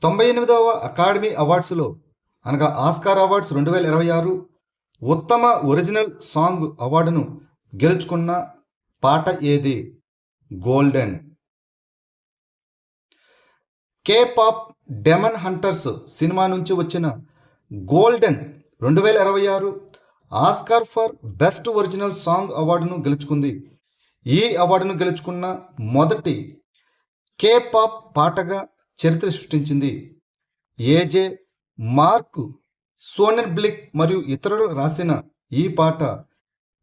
98వ Academy అవార్డ్స్లో అనగా Oscar awards 2026 ఉత్తమ original song అవార్డును గెలుచుకున్న పాట ఏది? Golden. K pop demon hunters cinema నుంచి వచ్చిన golden 2026 Oscar for best original song అవార్డును గెలుచుకుంది. ఈ అవార్డును గెలుచుకున్న మొదటి కే పాప్ పాటగా చరిత్ర సృష్టించింది. ఏజే, మార్క్ సోనెన్బ్లిక్ మరియు ఇతరులు రాసిన ఈ పాట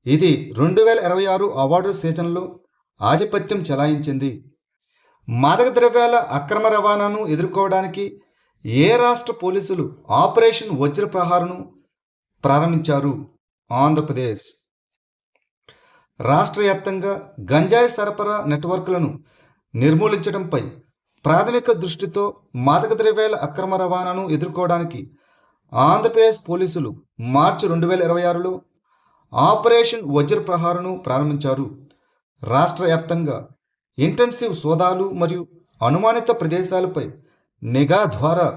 ఇది 2026 అవార్డు సీజన్లో ఆధిపత్యం చెలాయించింది. మాదక ద్రవ్యాల అక్రమ రవాణాను ఎదుర్కోవడానికి ఏ రాష్ట్ర పోలీసులు ఆపరేషన్ వజ్రప్రహారను ప్రారంభించారు? ఆంధ్రప్రదేశ్. రాష్ట్ర వ్యాప్తంగా గంజాయి సరఫరా నెట్వర్క్లను నిర్మూలించడంపై ప్రాథమిక దృష్టితో మాదక ద్రవ్యాల అక్రమ రవాణాను ఎదుర్కోవడానికి ఆంధ్రప్రదేశ్ పోలీసులు మార్చి 2026లో ఆపరేషన్ వజ్రప్రహారను ప్రారంభించారు. రాష్ట్ర వ్యాప్తంగా ఇంటెన్సివ్ సోదాలు మరియు అనుమానిత ప్రదేశాలపై నిఘా ద్వారా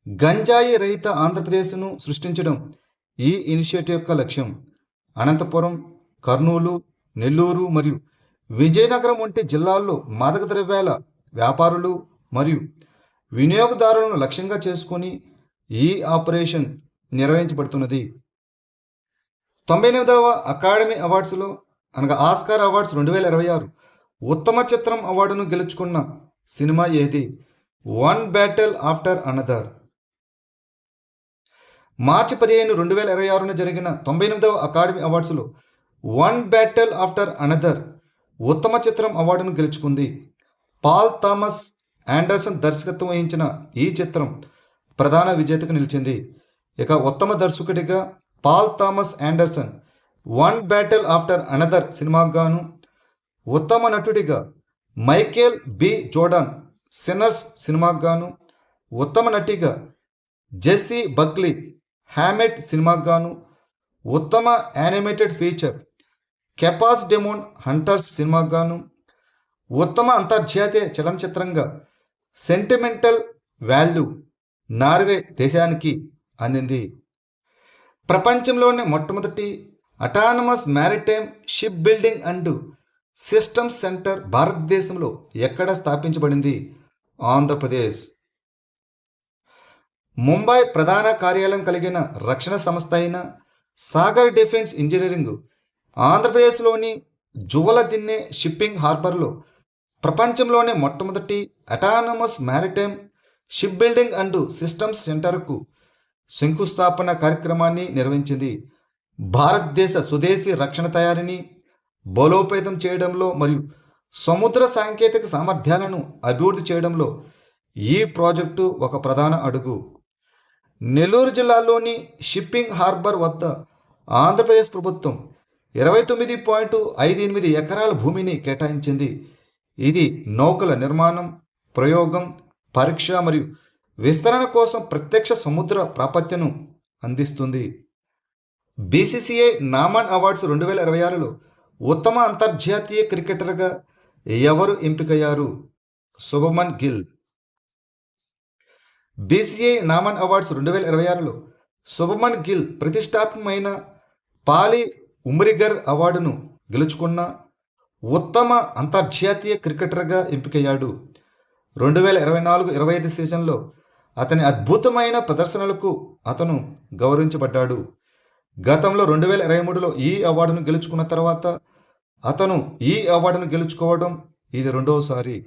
గంజాయి రహిత ఆంధ్రప్రదేశ్ను సృష్టించడం ఈ ఇనిషియేటివ్ యొక్క లక్ష్యం. అనంతపురం, కర్నూలు, నెల్లూరు మరియు విజయనగరం వంటి జిల్లాల్లో మాదక ద్రవ్యాల వ్యాపారులు మరియు వినియోగదారులను లక్ష్యంగా చేసుకుని ఈ ఆపరేషన్ నిర్వహించబడుతున్నది. 98వ అకాడమీ అవార్డ్స్లో అనగా ఆస్కార్ అవార్డ్స్ 2026 ఉత్తమ చిత్రం అవార్డును గెలుచుకున్న సినిమా ఏది? One battle after another. మార్చి 15, 2026న జరిగిన 98వ అకాడమీ అవార్డ్స్లో వన్ బ్యాటిల్ ఆఫ్టర్ అనదర్ ఉత్తమ చిత్రం అవార్డును గెలుచుకుంది. పాల్ థామస్ ఆండర్సన్ దర్శకత్వం వహించిన ఈ చిత్రం ప్రధాన విజేతగా నిలిచింది. ఇక ఉత్తమ దర్శకుడిగా Paul Thomas Anderson one battle after another సినిమాకు గాను, ఉత్తమ నటుడిగా మైకేల్ బి జోర్డాన్ సిన్నర్స్ సినిమాకు గాను, ఉత్తమ నటిగా జెస్సీ బక్లీ హ్యామెట్ సినిమాకు గాను, ఉత్తమ యానిమేటెడ్ ఫీచర్ కెపాస్ డెమోన్ హంటర్స్ సినిమాకు గాను, ఉత్తమ అంతర్జాతీయ చలనచిత్రంగా సెంటిమెంటల్ వాల్యూ నార్వే దేశానికి అందింది. ప్రపంచంలోనే మొట్టమొదటి autonomous maritime ship building and systems centre భారతదేశంలో ఎక్కడ స్థాపించబడింది? ఆంధ్రప్రదేశ్. ముంబై ప్రధాన కార్యాలయం కలిగిన రక్షణ సంస్థ అయిన సాగర్ డిఫెన్స్ ఇంజనీరింగ్ ఆంధ్రప్రదేశ్లోని జువలదిన్నె షిప్పింగ్ హార్బర్లో ప్రపంచంలోనే మొట్టమొదటి autonomous maritime ship building and systems సెంటర్కు శంకుస్థాపన కార్యక్రమాన్ని నిర్వహించింది. భారతదేశ స్వదేశీ రక్షణ తయారీని బలోపేతం చేయడంలో మరియు సముద్ర సాంకేతిక సామర్థ్యాలను అభివృద్ధి చేయడంలో ఈ ప్రాజెక్టు ఒక ప్రధాన అడుగు. నెల్లూరు జిల్లాలోని షిప్పింగ్ హార్బర్ వద్ద ఆంధ్రప్రదేశ్ ప్రభుత్వం 29.58 ఎకరాల భూమిని కేటాయించింది. ఇది నౌకల నిర్మాణం, ప్రయోగం, పరీక్ష మరియు విస్తరణ కోసం ప్రత్యక్ష సముద్ర ప్రాప్యతను అందిస్తుంది. బీసీసీఐ నామన్ అవార్డ్స్ 2026లో ఉత్తమ అంతర్జాతీయ క్రికెటర్గా ఎవరు ఎంపికయ్యారు? శుభమన్ గిల్. బీసీసీఐ నామన్ అవార్డ్స్ 2026లో శుభమన్ గిల్ ప్రతిష్టాత్మకమైన పాలి ఉమ్రిగర్ అవార్డును గెలుచుకున్న ఉత్తమ అంతర్జాతీయ క్రికెటర్గా ఎంపికయ్యాడు. 2024-25 సీజన్లో అతని అద్భుతమైన ప్రదర్శనలకు అతను గౌరవించబడ్డాడు. గతంలో 2023లో ఈ అవార్డును గెలుచుకున్న తర్వాత అతను ఈ అవార్డును గెలుచుకోవడం ఇది రెండవసారి.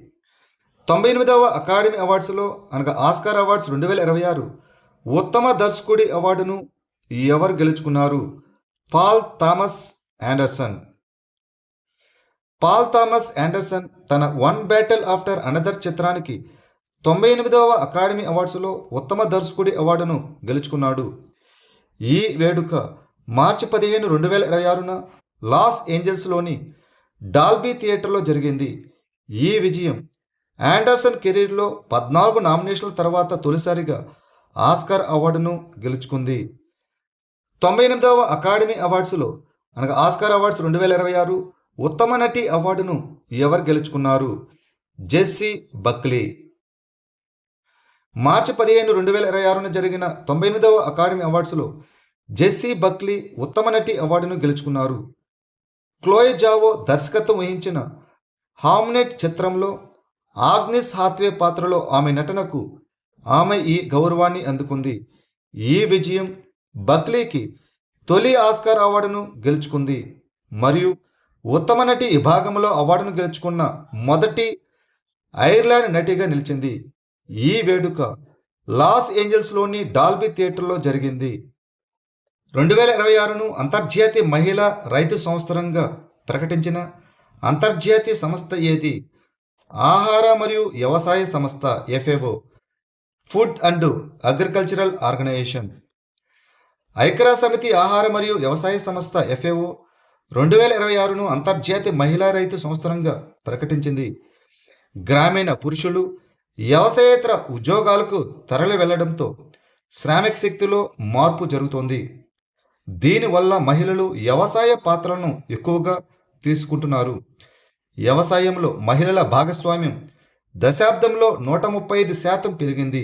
98వ అకాడమీ అవార్డ్స్లో అనగా ఆస్కార్ అవార్డ్స్ 2026 ఉత్తమ దర్శకుడి అవార్డును ఎవరు గెలుచుకున్నారు? Paul Thomas Anderson. Paul Thomas Anderson తన వన్ బ్యాటిల్ ఆఫ్టర్ అనదర్ చిత్రానికి 98వ అకాడమీ అవార్డ్స్లో ఉత్తమ దర్శకుడి అవార్డును గెలుచుకున్నాడు. ఈ వేడుక మార్చి 15, 2026న లాస్ ఏంజల్స్లోని డాల్బీ థియేటర్లో జరిగింది. ఈ విజయం ఆండర్సన్ కెరీర్లో 14 నామినేషన్ల తర్వాత తొలిసారిగా ఆస్కార్ అవార్డును గెలుచుకుంది. 98వ అకాడమీ అవార్డ్స్లో అనగా ఆస్కార్ అవార్డ్స్ 2026 ఉత్తమ నటి అవార్డును ఎవరు గెలుచుకున్నారు? జెస్సీ బక్లీ. మార్చి 15, 2026న జరిగిన 98వ అకాడమీ అవార్డ్స్లో జెస్సీ బక్లీ ఉత్తమ నటి అవార్డును గెలుచుకున్నారు. క్లోయ్ జావో దర్శకత్వం వహించిన హామ్నెట్ చిత్రంలో ఆగ్నిస్ హాత్వే పాత్రలో ఆమె నటనకు ఆమె ఈ గౌరవాన్ని అందుకుంది. ఈ విజయం బక్లీకి తొలి ఆస్కార్ అవార్డును గెలుచుకుంది మరియు ఉత్తమ నటి విభాగంలో అవార్డును గెలుచుకున్న మొదటి ఐర్లాండ్ నటిగా నిలిచింది. ఈ వేడుక లాస్ ఏంజల్స్లోని డాల్బీ థియేటర్లో జరిగింది. 2026ను అంతర్జాతీయ మహిళా రైతు సంవత్సరంగా ప్రకటించిన అంతర్జాతీయ సంస్థ ఏది? ఆహార మరియు వ్యవసాయ సంస్థ FAO, food and agricultural organization. ఐక్యరాజ్య సమితి ఆహార మరియు వ్యవసాయ సంస్థ FAO 2026ను అంతర్జాతీయ మహిళా రైతు సంవత్సరంగా ప్రకటించింది. గ్రామీణ పురుషులు వ్యవసాయేతర ఉద్యోగాలకు తరలి వెళ్లడంతో శ్రామిక శక్తిలో మార్పు జరుగుతోంది. దీనివల్ల మహిళలు వ్యవసాయ పాత్రలను ఎక్కువగా తీసుకుంటున్నారు. వ్యవసాయంలో మహిళల భాగస్వామ్యం దశాబ్దంలో 135% పెరిగింది.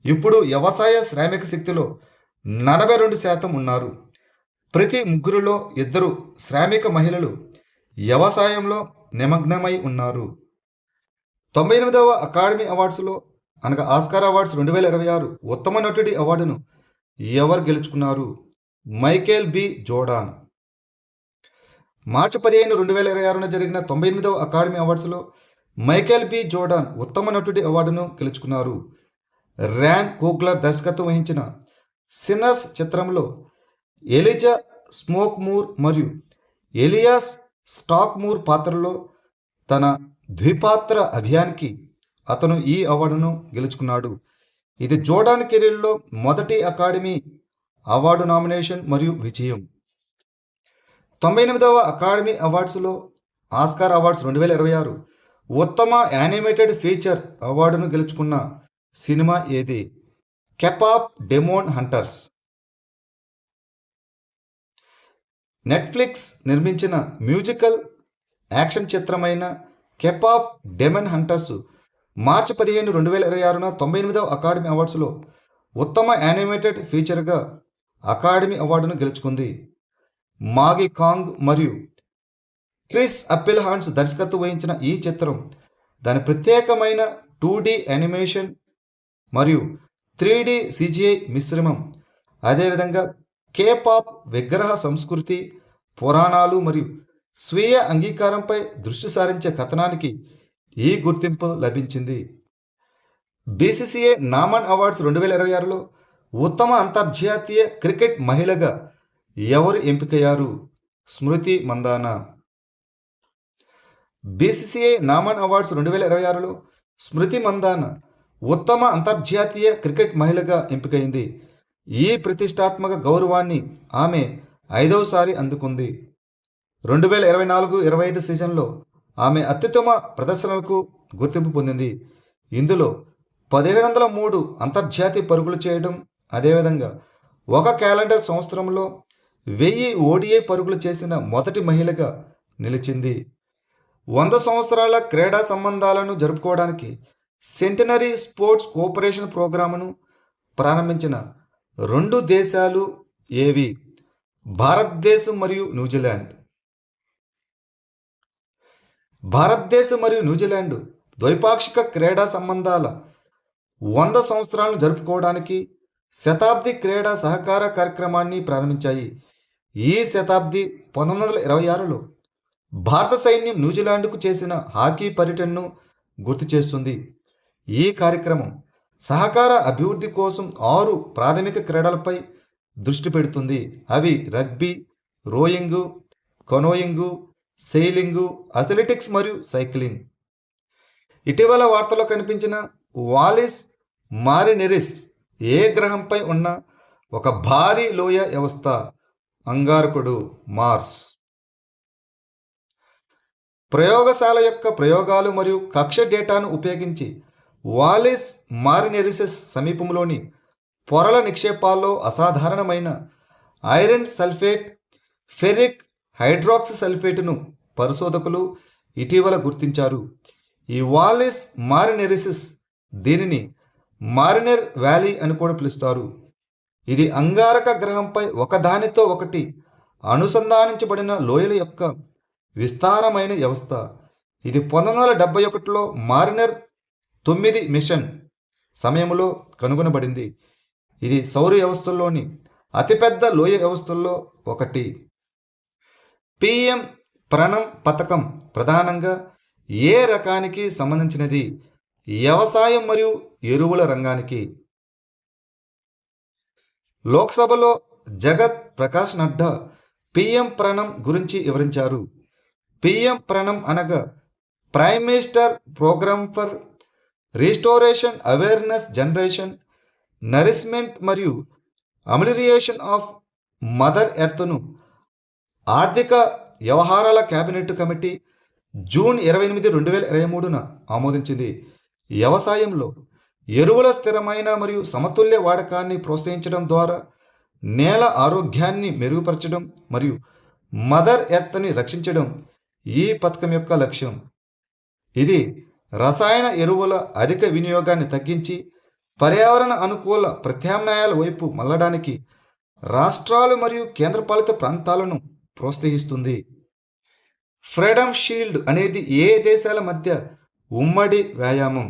ఇప్పుడు వ్యవసాయ శ్రామిక శక్తిలో 42% ఉన్నారు. ప్రతి ముగ్గురిలో 2 శ్రామిక మహిళలు వ్యవసాయంలో నిమగ్నమై ఉన్నారు. 98వ అకాడమీ అవార్డ్స్లో అనగా ఆస్కార్ అవార్డ్స్ 2026 ఉత్తమ నటుడి అవార్డును ఎవరు గెలుచుకున్నారు? Michael B Jordan. మార్చి 15, 2026న జరిగిన 98వ అకాడమీ అవార్డ్స్లో మైకేల్ బి జోర్డాన్ ఉత్తమ నటుడి అవార్డును గెలుచుకున్నారు. ర్యాన్ కోగ్లర్ దర్శకత్వం వహించిన సిన్నర్స్ చిత్రంలో ఎలిజా స్మోక్మూర్ మరియు ఎలియాస్ స్టాక్మూర్ పాత్రలో తన ద్విపాత్ర అభినయానికి అతను ఈ అవార్డును గెలుచుకున్నాడు. ఇది జోర్డాన్ కెరీర్లో మొదటి అకాడమీ అవార్డు నామినేషన్ మరియు విజయం. 98వ అకాడమీ అవార్డ్స్లో ఆస్కార్ అవార్డ్స్ 2026 ఉత్తమ యానిమేటెడ్ ఫీచర్ అవార్డును గెలుచుకున్న సినిమా ఏది? కెపాప్ డెమోన్ హంటర్స్. నెట్ఫ్లిక్స్ నిర్మించిన మ్యూజికల్ యాక్షన్ చిత్రమైన కెపాప్ డెమన్ హంటర్స్ మార్చి 15, 2026న 98వ అకాడమీ అవార్డ్స్లో ఉత్తమ యానిమేటెడ్ ఫీచర్గా అకాడమీ అవార్డును గెలుచుకుంది. మాగి కాంగ్ మరియు క్రిస్ అప్పిల్హాన్స్ దర్శకత్వం వహించిన ఈ చిత్రం దాని ప్రత్యేకమైన 2D యానిమేషన్ మరియు 3D CGI మిశ్రమం, అదేవిధంగా కేపాప్ విగ్రహ సంస్కృతి, పురాణాలు మరియు స్వీయ అంగీకారంపై దృష్టి సారించే కథనానికి ఈ గుర్తింపు లభించింది. BCCA నామన్ అవార్డ్స్ 2026లో ఉత్తమ అంతర్జాతీయ క్రికెట్ మహిళగా ఎవరు ఎంపికయ్యారు? స్మృతి మందానా. BCCA నామన్ అవార్డ్స్ 2026లో స్మృతి మందానా ఉత్తమ అంతర్జాతీయ క్రికెట్ మహిళగా ఎంపికైంది. ఈ ప్రతిష్టాత్మక గౌరవాన్ని ఆమె 5వసారి అందుకుంది. 2024-25 సీజన్లో ఆమె అత్యుత్తమ ప్రదర్శనలకు గుర్తింపు పొందింది. ఇందులో 1703 అంతర్జాతీయ పరుగులు చేయడం, అదేవిధంగా ఒక క్యాలెండర్ సంవత్సరంలో 1000 ODI పరుగులు చేసిన మొదటి మహిళగా నిలిచింది. 100 సంవత్సరాల క్రీడా సంబంధాలను జరుపుకోవడానికి సెంటనరీ స్పోర్ట్స్ కోఆపరేషన్ ప్రోగ్రామును ప్రారంభించిన 2 దేశాలు ఏవి? భారతదేశం మరియు న్యూజిలాండ్. భారతదేశం మరియు న్యూజిలాండ్ ద్వైపాక్షిక క్రీడా సంబంధాల 100 సంవత్సరాలను జరుపుకోవడానికి శతాబ్ది క్రీడా సహకార కార్యక్రమాన్ని ప్రారంభించాయి. ఈ శతాబ్ది 1926లో భారత సైన్యం న్యూజిలాండ్కు చేసిన హాకీ పర్యటనను గుర్తు చేస్తుంది. ఈ కార్యక్రమం సహకార అభివృద్ధి కోసం 6 ప్రాథమిక క్రీడలపై దృష్టి పెడుతుంది. అవి రగ్బీ, రోయింగు, కనోయింగు, సెయిలింగు, అథ్లెటిక్స్ మరియు సైక్లింగ్. ఇటీవల వార్తల్లో కనిపించిన వాలిస్ మారినెరిస్ ఏ గ్రహంపై ఉన్న ఒక భారీ లోయ వ్యవస్థ? అంగారకుడు, మార్స్. ప్రయోగశాల యొక్క ప్రయోగాలు మరియు కక్ష్య డేటాను ఉపయోగించి వాలిస్ మారినెరిసెస్ సమీపంలోని పొరల నిక్షేపాల్లో అసాధారణమైన ఐరన్ సల్ఫేట్, ఫెరిక్ హైడ్రాక్సీ సల్ఫేటును పరిశోధకులు ఇటీవల గుర్తించారు. ఈ వాలిస్ మారినెరిసిస్ దీనిని మారినర్ వ్యాలీ అని కూడా పిలుస్తారు. ఇది అంగారక గ్రహంపై ఒకదానితో ఒకటి అనుసంధానించబడిన లోయల యొక్క విస్తారమైన వ్యవస్థ. ఇది 1971లో మారినర్ 9 మిషన్ సమయంలో కనుగొనబడింది. ఇది సౌర వ్యవస్థల్లోని అతిపెద్ద లోయ వ్యవస్థల్లో ఒకటి. పిఎం ప్రణం పథకం ప్రధానంగా ఏ రకానికి సంబంధించినది? వ్యవసాయం మరియు ఎరువుల రంగానికి. లోక్సభలో జగత్ ప్రకాష్ నడ్డా పిఎం ప్రణం గురించి వివరించారు. పిఎం ప్రణం అనగా prime minister programme for restoration awareness generation nourishment మరియు అమిలిరియేషన్ ఆఫ్ మదర్ ఎర్త్ను ఆర్థిక వ్యవహారాల కేబినెట్ కమిటీ జూన్ 28, 2023న ఆమోదించింది. వ్యవసాయంలో ఎరువుల స్థిరమైన మరియు సమతుల్య వాడకాన్ని ప్రోత్సహించడం ద్వారా నేల ఆరోగ్యాన్ని మెరుగుపరచడం మరియు మదర్ ఎర్త్ని రక్షించడం ఈ పథకం యొక్క లక్ష్యం. ఇది రసాయన ఎరువుల అధిక వినియోగాన్ని తగ్గించి పర్యావరణ అనుకూల ప్రత్యామ్నాయాల వైపు మళ్ళడానికి రాష్ట్రాలు మరియు కేంద్రపాలిత ప్రాంతాలను ప్రోత్సహిస్తుంది. ఫ్రీడమ్ షీల్డ్ అనేది ఏ దేశాల మధ్య ఉమ్మడి వ్యాయామం?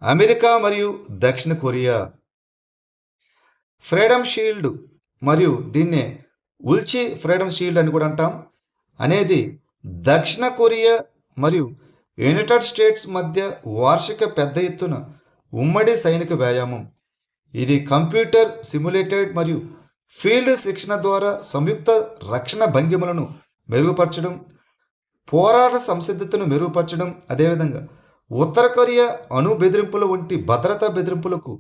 అమెరికా మరియు దక్షిణ కొరియా. ఫ్రీడమ్ షీల్డ్ మరియు దీన్నే ఉల్చి ఫ్రీడమ్ షీల్డ్ అని కూడా అంటాం అనేది దక్షిణ కొరియా మరియు యునైటెడ్ స్టేట్స్ మధ్య వార్షిక పెద్ద ఎత్తున ఉమ్మడి సైనిక వ్యాయామం. ఇది కంప్యూటర్ సిమ్యులేటెడ్ మరియు ఫీల్డ్ శిక్షణ ద్వారా సంయుక్త రక్షణ భంగిమలను మెరుగుపరచడం, పోరాట సంసిద్ధతను మెరుగుపరచడం, అదేవిధంగా ఉత్తర కొరియా అణు బెదిరింపుల వంటి భద్రతా బెదిరింపులకు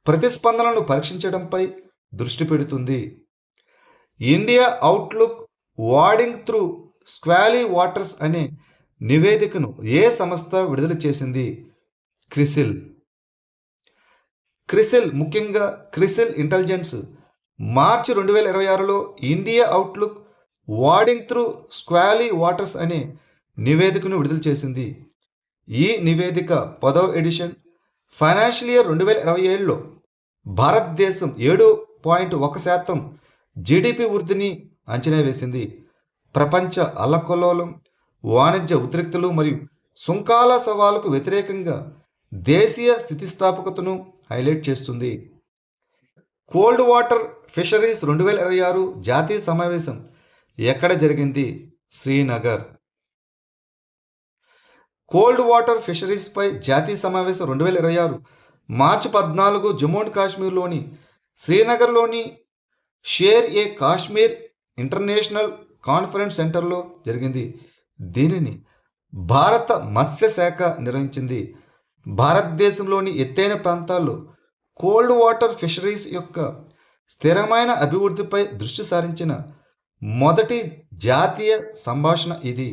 ప్రతిస్పందనలను పరీక్షించడంపై దృష్టి పెడుతుంది. ఇండియా అవుట్లుక్ వాడింగ్ త్రూ స్క్వాలీ వాటర్స్ అనే నివేదికను ఏ సంస్థ విడుదల చేసింది? క్రిసిల్. ముఖ్యంగా క్రిసిల్ ఇంటెలిజెన్స్ మార్చి 2026లో ఇండియా అవుట్లుక్ వాడింగ్ త్రూ స్క్వాలీ వాటర్స్ అనే నివేదికను విడుదల చేసింది. ఈ నివేదిక 10వ ఎడిషన్ ఫైనాన్షియల్ ఇయర్ 2027లో భారతదేశం 7.1% జీడిపి వృద్ధిని అంచనా వేసింది. ప్రపంచ అల్లకల్లోలం, వాణిజ్య ఉద్రిక్తలు మరియు సుంకాల సవాలుకు వ్యతిరేకంగా దేశీయ స్థితిస్థాపకతను హైలైట్ చేస్తుంది. కోల్డ్ వాటర్ ఫిషరీస్ 2026 జాతీయ సమావేశం ఎక్కడ జరిగింది? శ్రీనగర్. కోల్డ్ వాటర్ ఫిషరీస్పై జాతీయ సమావేశం 2026 మార్చి 14 జమ్మూ అండ్ కాశ్మీర్లోని శ్రీనగర్లోని షేర్ ఏ కాశ్మీర్ ఇంటర్నేషనల్ కాన్ఫరెన్స్ సెంటర్లో జరిగింది. దీనిని భారత మత్స్య శాఖ నిర్వహించింది. భారతదేశంలోని ఎత్తైన ప్రాంతాల్లో కోల్డ్ వాటర్ ఫిషరీస్ యొక్క స్థిరమైన అభివృద్ధిపై దృష్టి సారించిన మొదటి జాతీయ సంభాషణ ఇది.